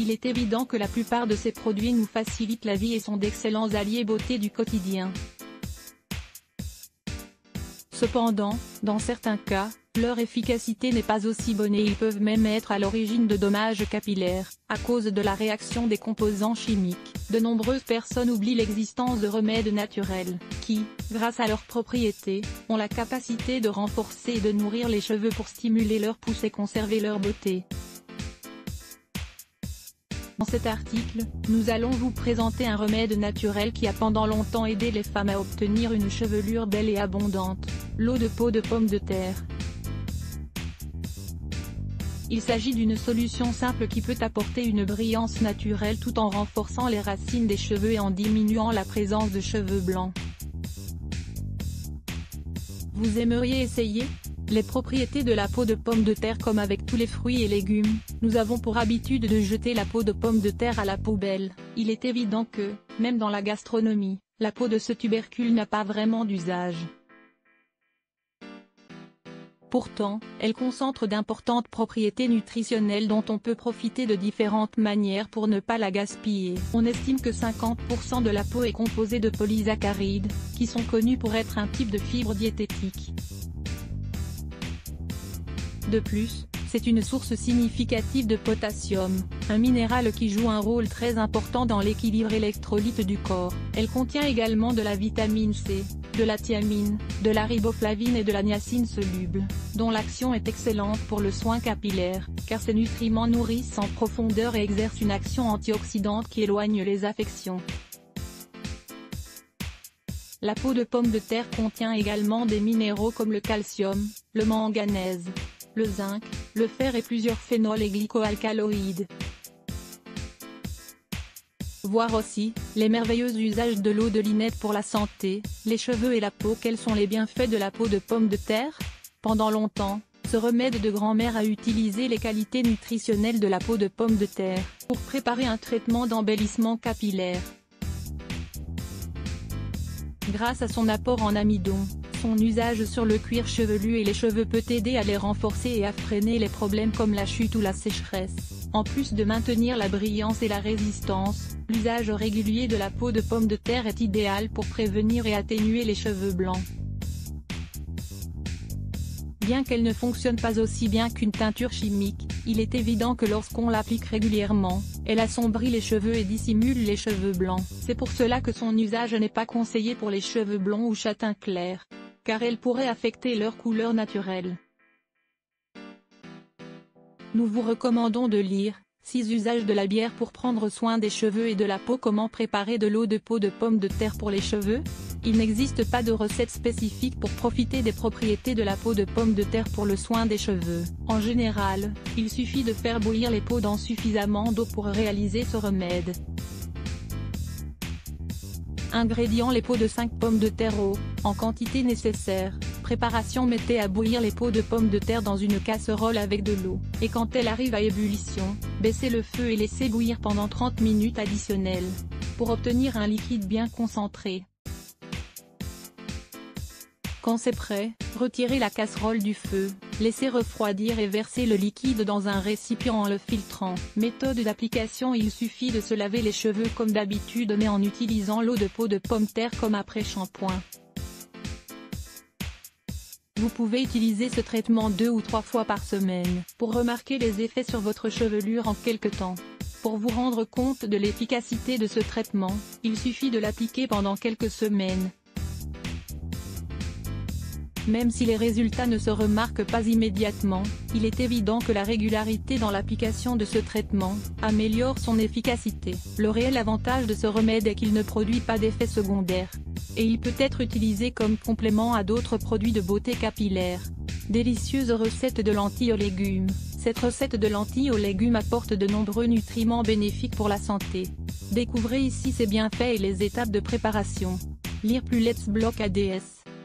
Il est évident que la plupart de ces produits nous facilitent la vie et sont d'excellents alliés beauté du quotidien. Cependant, dans certains cas, leur efficacité n'est pas aussi bonne et ils peuvent même être à l'origine de dommages capillaires, à cause de la réaction des composants chimiques. De nombreuses personnes oublient l'existence de remèdes naturels, qui, grâce à leurs propriétés, ont la capacité de renforcer et de nourrir les cheveux pour stimuler leur pousse et conserver leur beauté. Dans cet article, nous allons vous présenter un remède naturel qui a pendant longtemps aidé les femmes à obtenir une chevelure belle et abondante, l'eau de peau de pomme de terre. Il s'agit d'une solution simple qui peut apporter une brillance naturelle tout en renforçant les racines des cheveux et en diminuant la présence de cheveux blancs. Vous aimeriez essayer ? Les propriétés de la peau de pomme de terre. Comme avec tous les fruits et légumes, nous avons pour habitude de jeter la peau de pomme de terre à la poubelle. Il est évident que, même dans la gastronomie, la peau de ce tubercule n'a pas vraiment d'usage. Pourtant, elle concentre d'importantes propriétés nutritionnelles dont on peut profiter de différentes manières pour ne pas la gaspiller. On estime que 50% de la peau est composée de polysaccharides, qui sont connus pour être un type de fibre diététique. De plus, c'est une source significative de potassium, un minéral qui joue un rôle très important dans l'équilibre électrolyte du corps. Elle contient également de la vitamine C, de la thiamine, de la riboflavine et de la niacine soluble, dont l'action est excellente pour le soin capillaire, car ces nutriments nourrissent en profondeur et exercent une action antioxydante qui éloigne les affections. La peau de pomme de terre contient également des minéraux comme le calcium, le manganèse, le zinc, le fer et plusieurs phénols et glycoalcaloïdes. Voir aussi, les merveilleux usages de l'eau de linette pour la santé, les cheveux et la peau. Quels sont les bienfaits de la peau de pomme de terre? Pendant longtemps, ce remède de grand-mère a utilisé les qualités nutritionnelles de la peau de pomme de terre, pour préparer un traitement d'embellissement capillaire. Grâce à son apport en amidon, son usage sur le cuir chevelu et les cheveux peut aider à les renforcer et à freiner les problèmes comme la chute ou la sécheresse. En plus de maintenir la brillance et la résistance, l'usage régulier de la peau de pomme de terre est idéal pour prévenir et atténuer les cheveux blancs. Bien qu'elle ne fonctionne pas aussi bien qu'une teinture chimique, il est évident que lorsqu'on l'applique régulièrement, elle assombrit les cheveux et dissimule les cheveux blancs. C'est pour cela que son usage n'est pas conseillé pour les cheveux blonds ou châtain clair, car elle pourrait affecter leur couleur naturelle. Nous vous recommandons de lire 6 usages de la bière pour prendre soin des cheveux et de la peau. Comment préparer de l'eau de peau de pomme de terre pour les cheveux? Il n'existe pas de recette spécifique pour profiter des propriétés de la peau de pomme de terre pour le soin des cheveux. En général, il suffit de faire bouillir les peaux dans suffisamment d'eau pour réaliser ce remède. Ingrédients: les peaux de 5 pommes de terre en quantité nécessaire. Préparation: mettez à bouillir les peaux de pommes de terre dans une casserole avec de l'eau, et quand elle arrive à ébullition, baissez le feu et laissez bouillir pendant 30 minutes additionnelles, pour obtenir un liquide bien concentré. Quand c'est prêt, retirez la casserole du feu, laissez refroidir et versez le liquide dans un récipient en le filtrant. Méthode d'application: il suffit de se laver les cheveux comme d'habitude mais en utilisant l'eau de peau de pomme de terre comme après-shampoing. Vous pouvez utiliser ce traitement 2 ou 3 fois par semaine, pour remarquer les effets sur votre chevelure en quelque temps. Pour vous rendre compte de l'efficacité de ce traitement, il suffit de l'appliquer pendant quelques semaines. Même si les résultats ne se remarquent pas immédiatement, il est évident que la régularité dans l'application de ce traitement améliore son efficacité. Le réel avantage de ce remède est qu'il ne produit pas d'effets secondaires, et il peut être utilisé comme complément à d'autres produits de beauté capillaire. Délicieuse recette de lentilles aux légumes. Cette recette de lentilles aux légumes apporte de nombreux nutriments bénéfiques pour la santé. Découvrez ici ses bienfaits et les étapes de préparation. Lire plus. Let's Block ADS.